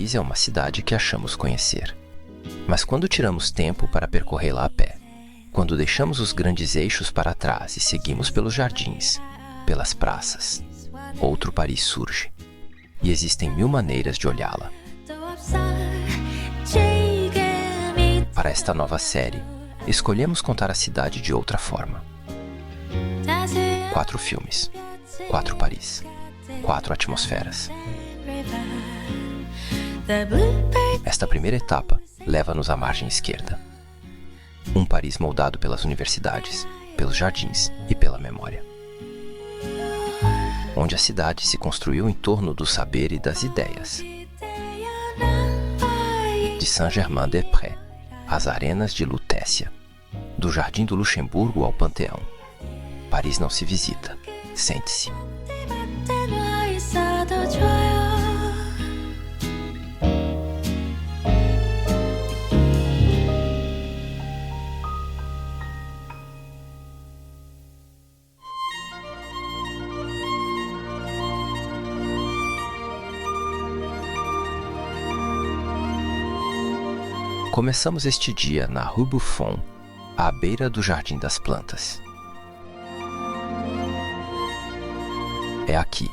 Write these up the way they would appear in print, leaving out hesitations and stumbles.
Paris é uma cidade que achamos conhecer. Mas quando tiramos tempo para percorrê-la a pé, quando deixamos os grandes eixos para trás e seguimos pelos jardins, pelas praças, outro Paris surge. E existem 1000 maneiras de olhá-la. Para esta nova série, escolhemos contar a cidade de outra forma. 4 filmes, 4 Paris, 4 atmosferas. Esta primeira etapa leva-nos à margem esquerda. Um Paris moldado pelas universidades, pelos jardins e pela memória. Onde a cidade se construiu em torno do saber e das ideias. De Saint-Germain-des-Prés às arenas de Lutécia, do Jardim do Luxemburgo ao Panteão. Paris não se visita, sente-se. Começamos este dia na Rue Buffon, à beira do Jardim das Plantas. É aqui,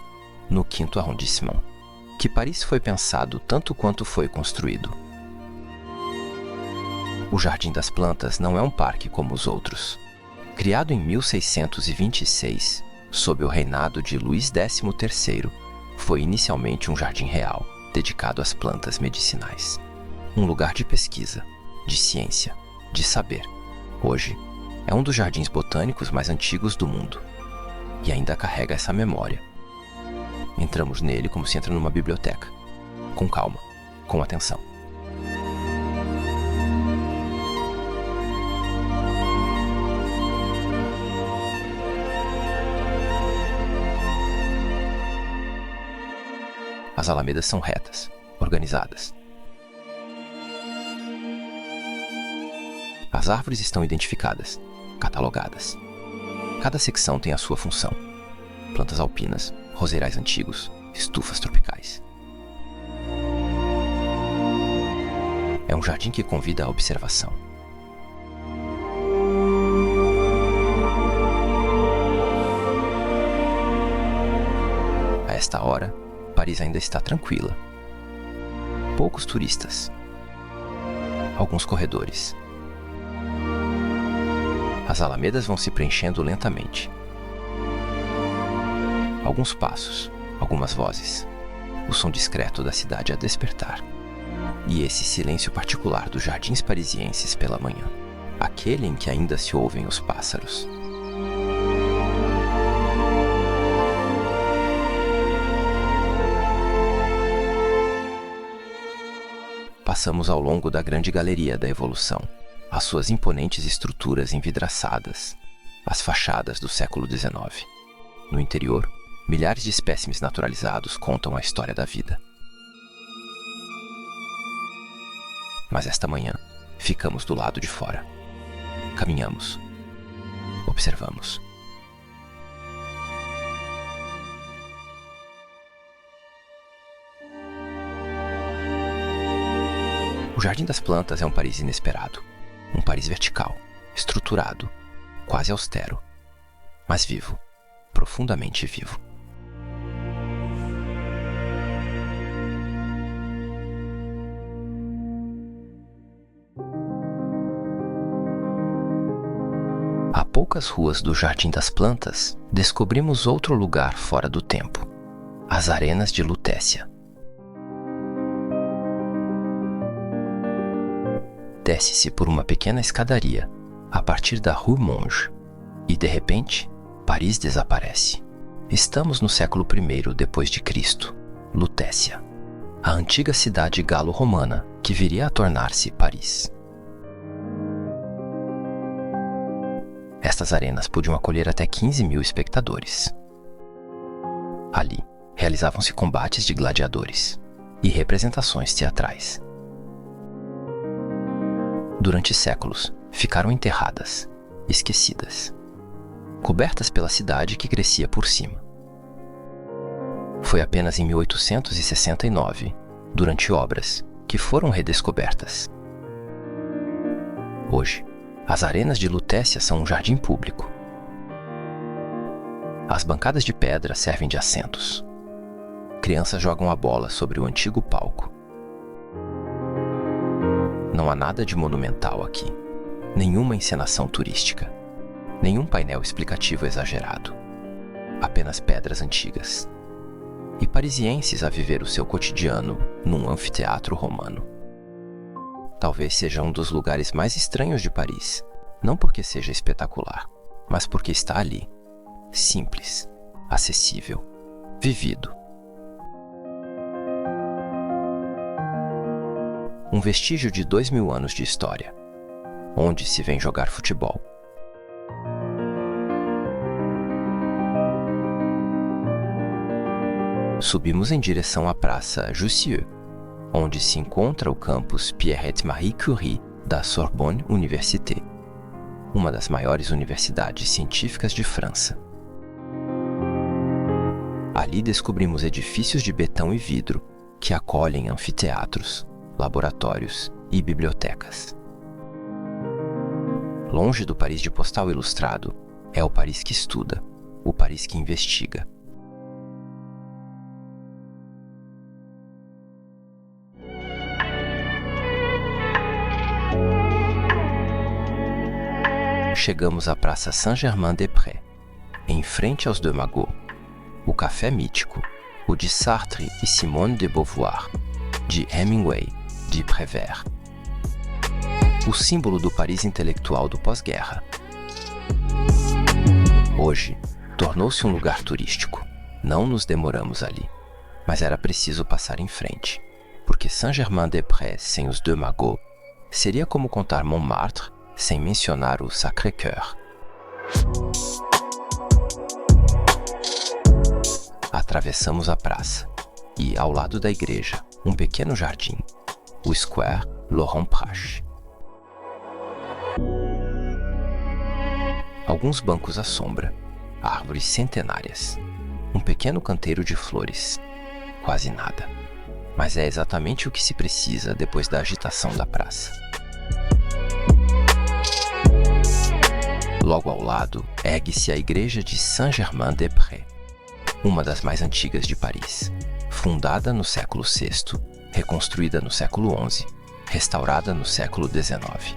no 5º arrondissement, que Paris foi pensado tanto quanto foi construído. O Jardim das Plantas não é um parque como os outros. Criado em 1626, sob o reinado de Luís XIII, foi inicialmente um jardim real, dedicado às plantas medicinais. Um lugar de pesquisa, de ciência, de saber. Hoje, é um dos jardins botânicos mais antigos do mundo. E ainda carrega essa memória. Entramos nele como se entra numa biblioteca. Com calma, com atenção. As alamedas são retas, organizadas. As árvores estão identificadas, catalogadas. Cada secção tem a sua função. Plantas alpinas, roseirais antigos, estufas tropicais. É um jardim que convida à observação. A esta hora, Paris ainda está tranquila. Poucos turistas. Alguns corredores. As alamedas vão se preenchendo lentamente. Alguns passos, algumas vozes. O som discreto da cidade a despertar. E esse silêncio particular dos jardins parisienses pela manhã. Aquele em que ainda se ouvem os pássaros. Passamos ao longo da grande galeria da evolução. As suas imponentes estruturas envidraçadas, as fachadas do século XIX. No interior, milhares de espécimes naturalizados contam a história da vida. Mas esta manhã, ficamos do lado de fora. Caminhamos. Observamos. O Jardim das Plantas é um Paris inesperado. Um Paris vertical, estruturado, quase austero, mas vivo, profundamente vivo. A poucas ruas do Jardim das Plantas, descobrimos outro lugar fora do tempo, as arenas de Lutécia. Desce-se por uma pequena escadaria, a partir da Rue Monge, e de repente, Paris desaparece. Estamos no século I depois de Cristo, Lutécia, a antiga cidade galo-romana que viria a tornar-se Paris. Estas arenas podiam acolher até 15.000 espectadores. Ali, realizavam-se combates de gladiadores e representações teatrais. Durante séculos, ficaram enterradas, esquecidas, cobertas pela cidade que crescia por cima. Foi apenas em 1869 durante obras que foram redescobertas. Hoje, as arenas de Lutécia são um jardim público. As bancadas de pedra servem de assentos. Crianças jogam a bola sobre o antigo palco. Não há nada de monumental aqui, nenhuma encenação turística, nenhum painel explicativo exagerado. Apenas pedras antigas. E parisienses a viver o seu cotidiano num anfiteatro romano. Talvez seja um dos lugares mais estranhos de Paris, não porque seja espetacular, mas porque está ali, simples, acessível, vivido. Um vestígio de 2000 anos de história, onde se vem jogar futebol. Subimos em direção à Praça Jussieu, onde se encontra o campus Pierre-et-Marie Curie da Sorbonne Université, uma das maiores universidades científicas de França. Ali descobrimos edifícios de betão e vidro que acolhem anfiteatros, laboratórios e bibliotecas. Longe do Paris de postal ilustrado, é o Paris que estuda, o Paris que investiga. Chegamos à Praça Saint-Germain-des-Prés, em frente aos Deux Magots, o café mítico, o de Sartre e Simone de Beauvoir, de Hemingway, de Prévert. O símbolo do Paris intelectual do pós-guerra. Hoje, tornou-se um lugar turístico. Não nos demoramos ali, mas era preciso passar em frente, porque Saint-Germain-des-Prés sem os Deux Magots seria como contar Montmartre sem mencionar o Sacré-Cœur. Atravessamos a praça e, ao lado da igreja, um pequeno jardim, o Square Laurent Prache. Alguns bancos à sombra, árvores centenárias, um pequeno canteiro de flores, quase nada. Mas é exatamente o que se precisa depois da agitação da praça. Logo ao lado, ergue-se a igreja de Saint-Germain-des-Prés, uma das mais antigas de Paris, fundada no século VI, reconstruída no século XI, restaurada no século XIX.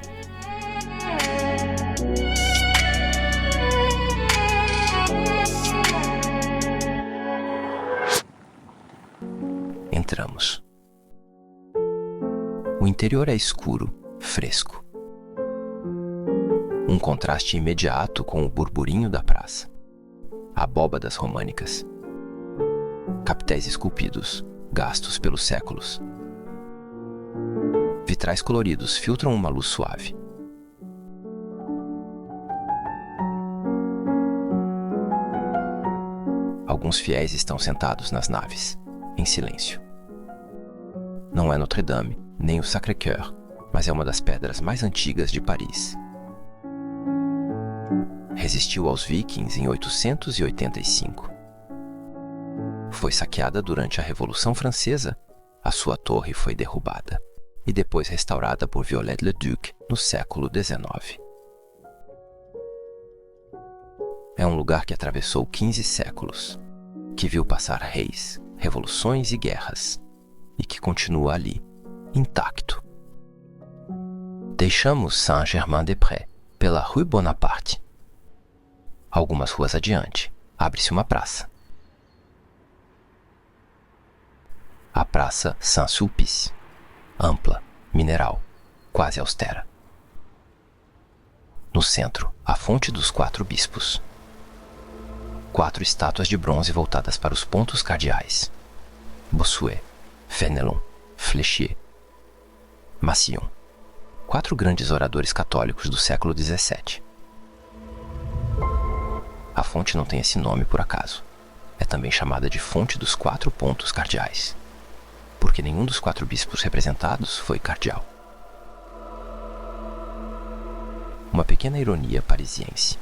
Entramos. O interior é escuro, fresco. Um contraste imediato com o burburinho da praça. Abóbadas românicas. Capitéis esculpidos, gastos pelos séculos. Vitrais coloridos filtram uma luz suave. Alguns fiéis estão sentados nas naves, em silêncio. Não é Notre-Dame, nem o Sacré-Cœur, mas é uma das pedras mais antigas de Paris. Resistiu aos vikings em 885. Foi saqueada durante a Revolução Francesa. A sua torre foi derrubada e depois restaurada por Viollet-le-Duc no século XIX. É um lugar que atravessou 15 séculos, que viu passar reis, revoluções e guerras, e que continua ali, intacto. Deixamos Saint-Germain-des-Prés pela Rue Bonaparte. Algumas ruas adiante, abre-se uma praça. A Praça Saint-Sulpice, ampla, mineral, quase austera. No centro, a Fonte dos Quatro Bispos. 4 estátuas de bronze voltadas para os pontos cardeais: Bossuet, Fénelon, Fléchier, Massillon. 4 grandes oradores católicos do século XVII. A fonte não tem esse nome por acaso. É também chamada de Fonte dos Quatro Pontos Cardeais, porque nenhum dos 4 bispos representados foi cardeal. Uma pequena ironia parisiense.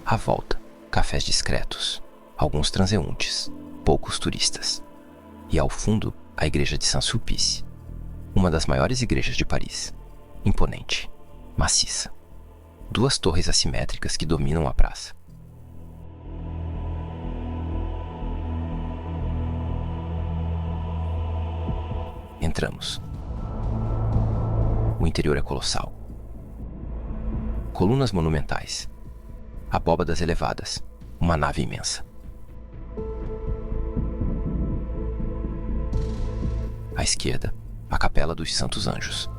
À volta, cafés discretos, alguns transeuntes, poucos turistas. E ao fundo, a Igreja de Saint-Sulpice, uma das maiores igrejas de Paris. Imponente, maciça. 2 torres assimétricas que dominam a praça. Entramos. O interior é colossal. Colunas monumentais. Abóbadas elevadas. Uma nave imensa. À esquerda, a Capela dos Santos Anjos.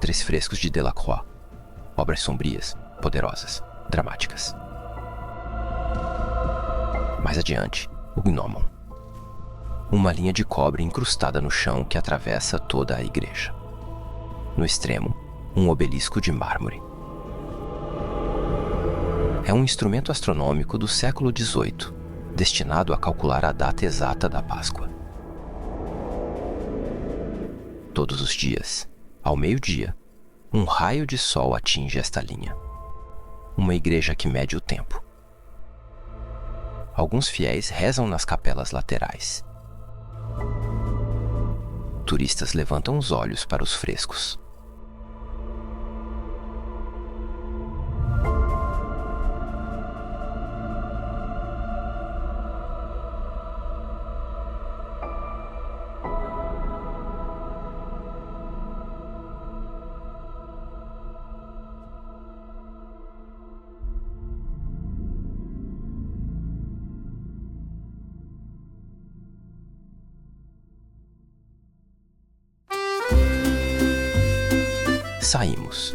Três frescos de Delacroix. Obras sombrias, poderosas, dramáticas. Mais adiante, o Gnomon. Uma linha de cobre incrustada no chão que atravessa toda a igreja. No extremo, um obelisco de mármore. É um instrumento astronômico do século XVIII, destinado a calcular a data exata da Páscoa. Todos os dias, ao meio-dia, um raio de sol atinge esta linha. Uma igreja que mede o tempo. Alguns fiéis rezam nas capelas laterais. Turistas levantam os olhos para os frescos. Saímos.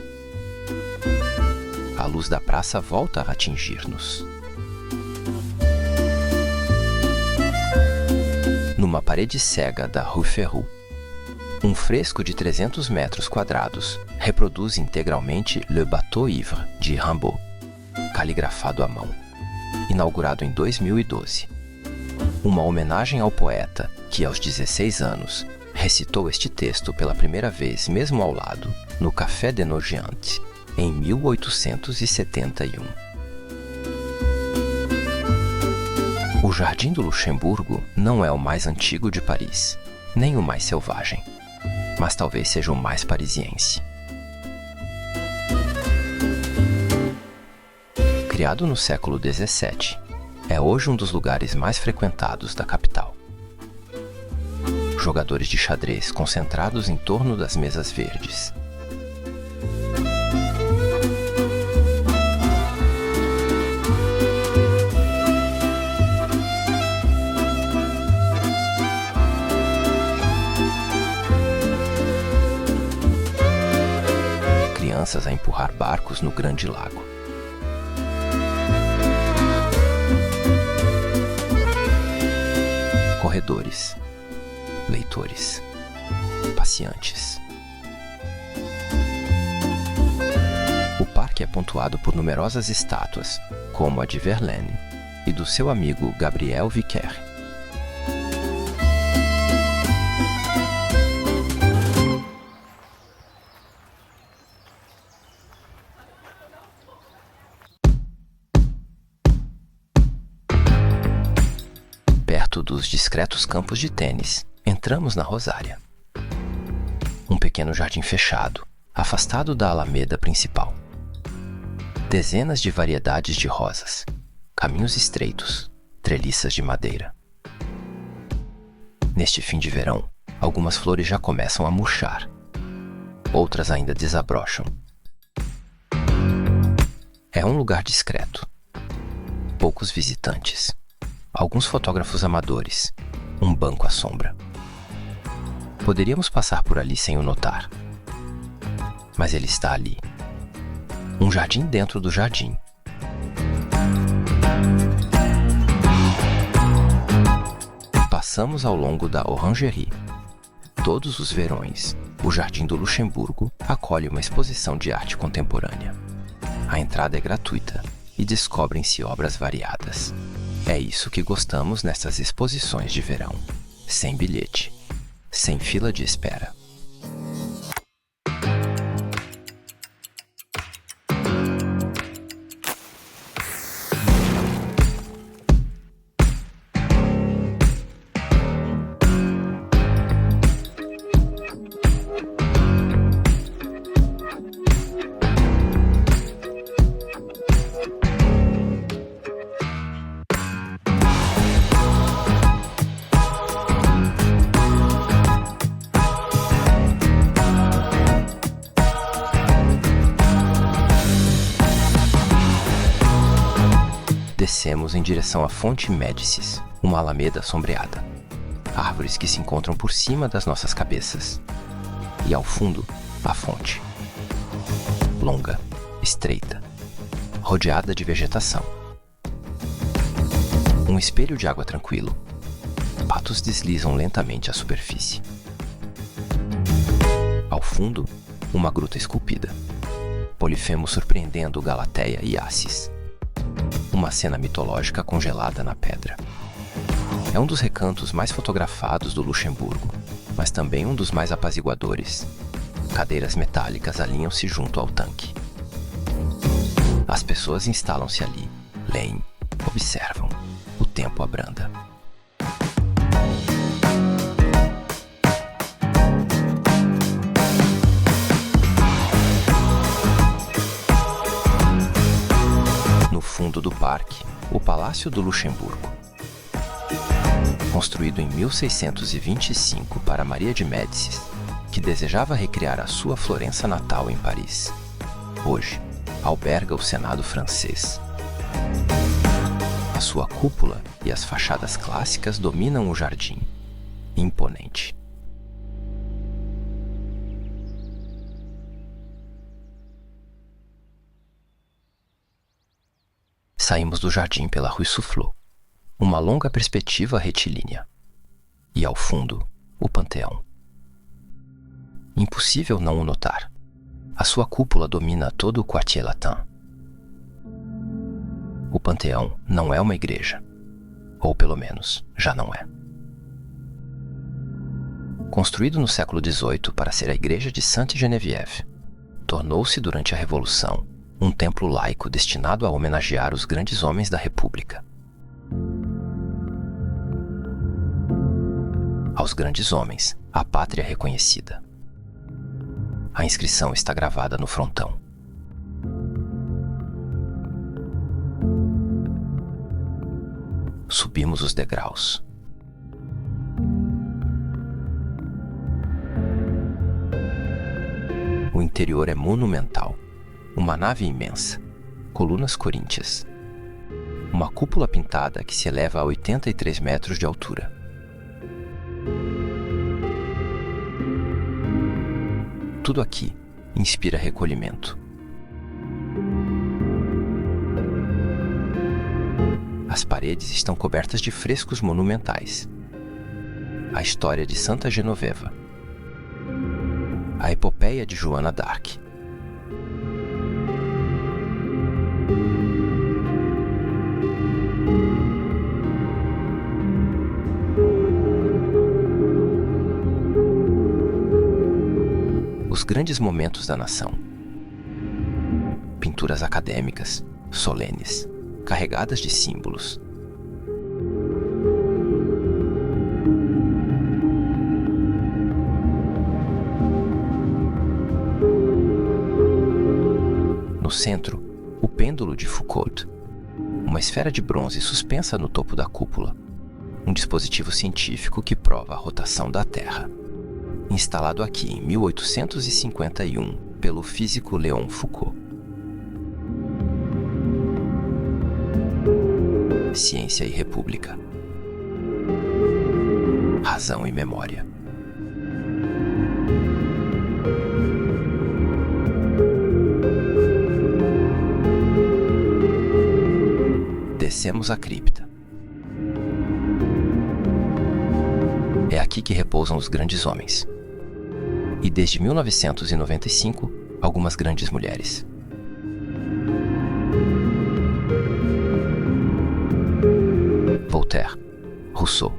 A luz da praça volta a atingir-nos. Numa parede cega da Rue Ferrou, um fresco de 300 metros quadrados reproduz integralmente Le Bateau Ivre, de Rimbaud, caligrafado à mão, inaugurado em 2012. Uma homenagem ao poeta que, aos 16 anos, recitou este texto pela primeira vez, mesmo ao lado, no Café de Nogent, em 1871. O Jardim do Luxemburgo não é o mais antigo de Paris, nem o mais selvagem, mas talvez seja o mais parisiense. Criado no século XVII, é hoje um dos lugares mais frequentados da capital. Jogadores de xadrez concentrados em torno das mesas verdes. Crianças a empurrar barcos no Grande Lago. Corredores. Leitores, passeantes. O parque é pontuado por numerosas estátuas, como a de Verlaine e do seu amigo Gabriel Vicaire. Perto dos discretos campos de tênis, entramos na Rosária. Um pequeno jardim fechado, afastado da alameda principal. Dezenas de variedades de rosas, caminhos estreitos, treliças de madeira. Neste fim de verão, algumas flores já começam a murchar. Outras ainda desabrocham. É um lugar discreto. Poucos visitantes. Alguns fotógrafos amadores. Um banco à sombra. Poderíamos passar por ali sem o notar. Mas ele está ali. Um jardim dentro do jardim. Passamos ao longo da Orangerie. Todos os verões, o Jardim do Luxemburgo acolhe uma exposição de arte contemporânea. A entrada é gratuita e descobrem-se obras variadas. É isso que gostamos nessas exposições de verão. Sem bilhete. Sem fila de espera. Descemos em direção à Fonte Médicis, uma alameda sombreada. Árvores que se encontram por cima das nossas cabeças. E ao fundo, a fonte. Longa, estreita, rodeada de vegetação. Um espelho de água tranquilo. Patos deslizam lentamente à superfície. Ao fundo, uma gruta esculpida. Polifemo surpreendendo Galateia e Assis. Uma cena mitológica congelada na pedra. É um dos recantos mais fotografados do Luxemburgo, mas também um dos mais apaziguadores. Cadeiras metálicas alinham-se junto ao tanque. As pessoas instalam-se ali, leem, observam. O tempo abranda. No fundo do parque, o Palácio do Luxemburgo. Construído em 1625 para Maria de Médicis, que desejava recriar a sua Florença natal em Paris. Hoje, alberga o Senado francês. A sua cúpula e as fachadas clássicas dominam o jardim. Imponente. Saímos do jardim pela Rue Soufflot, uma longa perspectiva retilínea. E ao fundo, o Panteão. Impossível não o notar. A sua cúpula domina todo o Quartier Latin. O Panteão não é uma igreja. Ou pelo menos, já não é. Construído no século XVIII para ser a igreja de Sainte-Geneviève, tornou-se durante a Revolução um templo laico destinado a homenagear os grandes homens da República. Aos grandes homens, a pátria reconhecida. A inscrição está gravada no frontão. Subimos os degraus. O interior é monumental. Uma nave imensa, colunas coríntias. Uma cúpula pintada que se eleva a 83 metros de altura. Tudo aqui inspira recolhimento. As paredes estão cobertas de frescos monumentais. A história de Santa Genoveva. A epopeia de Joana d'Arc. Os grandes momentos da nação. Pinturas acadêmicas, solenes, carregadas de símbolos. No centro, o pêndulo de Foucault, uma esfera de bronze suspensa no topo da cúpula, um dispositivo científico que prova a rotação da Terra. Instalado aqui em 1851 pelo físico Léon Foucault. Ciência e República. Razão e memória. Descemos a cripta. É aqui que repousam os grandes homens. E desde 1995, algumas grandes mulheres. Voltaire, Rousseau,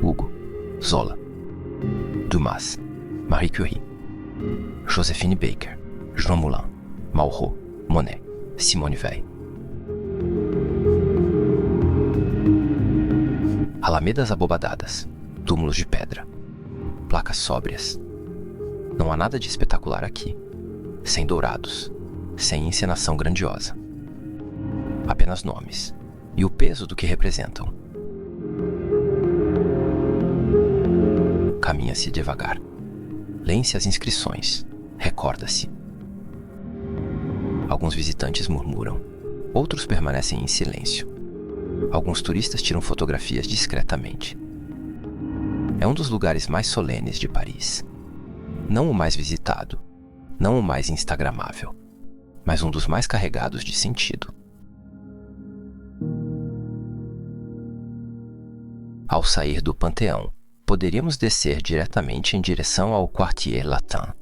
Hugo, Zola, Dumas, Marie Curie, Josephine Baker, Jean Moulin, Malraux, Monet, Simone Weil. Alamedas abobadadas, túmulos de pedra, placas sóbrias. Não há nada de espetacular aqui, sem dourados, sem encenação grandiosa. Apenas nomes e o peso do que representam. Caminha-se devagar. Leem-se as inscrições. Recorda-se. Alguns visitantes murmuram. Outros permanecem em silêncio. Alguns turistas tiram fotografias discretamente. É um dos lugares mais solenes de Paris. Não o mais visitado, não o mais instagramável, mas um dos mais carregados de sentido. Ao sair do Panteão, poderíamos descer diretamente em direção ao Quartier Latin.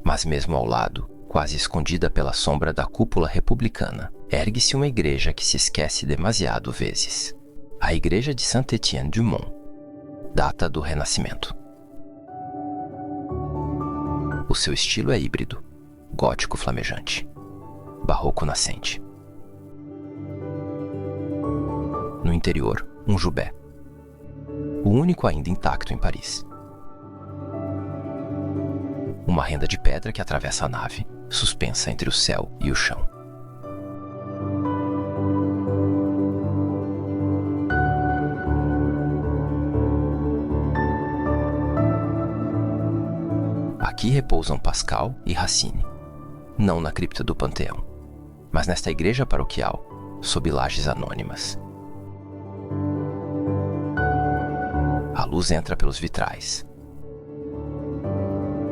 Mas mesmo ao lado, quase escondida pela sombra da cúpula republicana, ergue-se uma igreja que se esquece demasiado vezes. A Igreja de Saint-Étienne-du-Mont, data do Renascimento. O seu estilo é híbrido, gótico flamejante, barroco nascente. No interior, um jubé, o único ainda intacto em Paris. Uma renda de pedra que atravessa a nave, suspensa entre o céu e o chão. Aqui repousam Pascal e Racine, não na cripta do Panteão, mas nesta igreja paroquial, sob lajes anônimas. A luz entra pelos vitrais.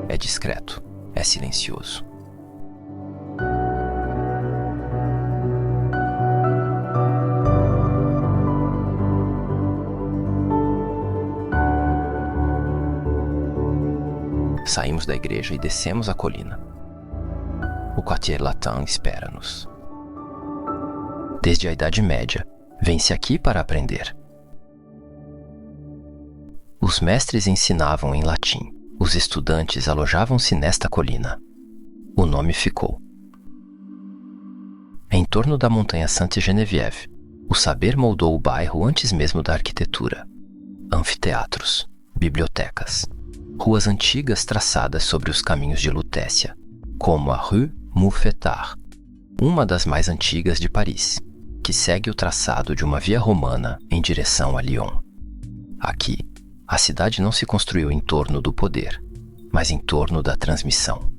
É discreto, é silencioso. Saímos da igreja e descemos a colina. O Quartier Latin espera-nos. Desde a Idade Média, vem-se aqui para aprender. Os mestres ensinavam em latim. Os estudantes alojavam-se nesta colina. O nome ficou. Em torno da montanha Sainte-Geneviève, o saber moldou o bairro antes mesmo da arquitetura. Anfiteatros, bibliotecas, ruas antigas traçadas sobre os caminhos de Lutécia, como a Rue Mouffetard, uma das mais antigas de Paris, que segue o traçado de uma via romana em direção a Lyon. Aqui, a cidade não se construiu em torno do poder, mas em torno da transmissão.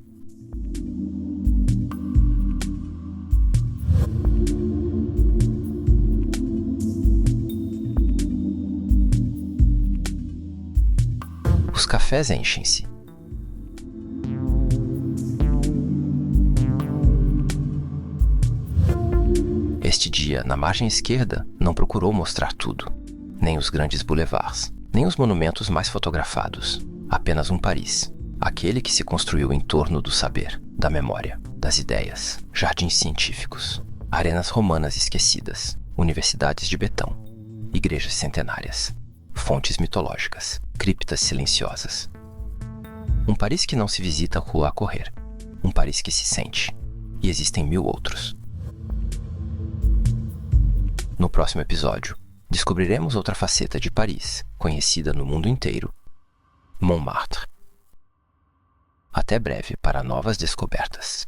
Os cafés enchem-se. Este dia, na margem esquerda, não procurou mostrar tudo, nem os grandes boulevards, nem os monumentos mais fotografados, apenas um Paris, aquele que se construiu em torno do saber, da memória, das ideias, jardins científicos, arenas romanas esquecidas, universidades de betão, igrejas centenárias, fontes mitológicas, criptas silenciosas. Um Paris que não se visita à rua a correr, um Paris que se sente, e existem 1000 outros. No próximo episódio, descobriremos outra faceta de Paris, conhecida no mundo inteiro: Montmartre. Até breve para novas descobertas.